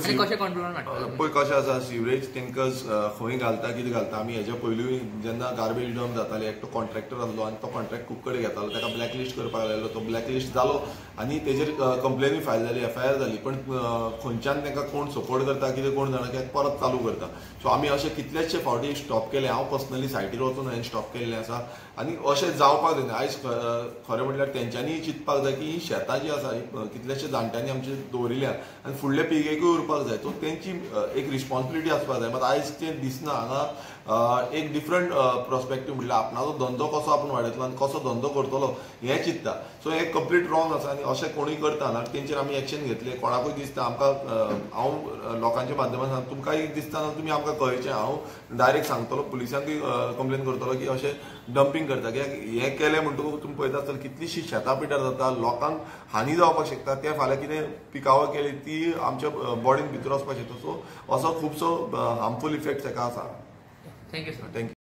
कशें कंट्रोलान हाडटले पळय कशें आसा सिवरेज टँकर्स खंय घालता कितें घालता आमी हेच्या पयलीं जेन्ना गार्बेज डंप जाताले एकटो कॉन्ट्रॅक्टर आसलो आनी तो कॉन्ट्रॅक्ट खूब कडेन घेतालो ताका ब्लॅकलिस्ट करपाक लायलो तो ब्लॅकलिस्ट जालो आनी तेजेर कंप्लेनूय फायल जाली FIR जाली पण खंयच्यान तांकां कोण सपोर्ट करता कितें कोण जाणा कित्याक परत चालू करता सो आमी अशें कितलेशे फावटी स्टॉप केले हांव पर्सनली सायटीर वचून हांवें स्टॉप केल्लें आसा आनी अशें जावपाक जायना आयज खरें म्हटल्यार तेंच्यांनी चिंतपाक जाय की ही शेतां जी आसा कितलेशे जाणट्यांनी आमचे दवरिल्या आनी फुडले पिळगेकूय उरपाक जाय सो तेंची एक रिस्पॉन्सिबिलिटी आसपाक जाय मात आयज तें दिसना हांगा एक डिफरंट पर्स्पेक्टीव म्हटल्यार आपणाचो धंदो कसो आपूण वाडयतलो आनी कसो धंदो करतलो हें चिंतता सो हें कंप्लीट रॉंग आसा आनी अशें कोणूय करता ना तेंचेर आमी एक्शन घेतले कोणाकूय दिसता आमकां हांव लोकांच्या माध्यमांतल्यान तुमकांय दिसता तुमी आमकां कळचें हांव डायरेक्ट सांगतलो पुलिसांकूय कंप्लेन करतलो की अशें डंपिंग करता कित्याक हें केलें म्हणटकूच तुमी पळयता आसतना कितलींशीं शेतां पिड्ड्यार जाता लोकांक हानी जावपाक शकता ते फाल्यां कितें पिकावळ केली ती आमच्या बॉडीन भितर वचपाक शकता सो असो खुबसो हार्मफूल इफेक्ट ताका आसा थँक्यू सर थँक्यू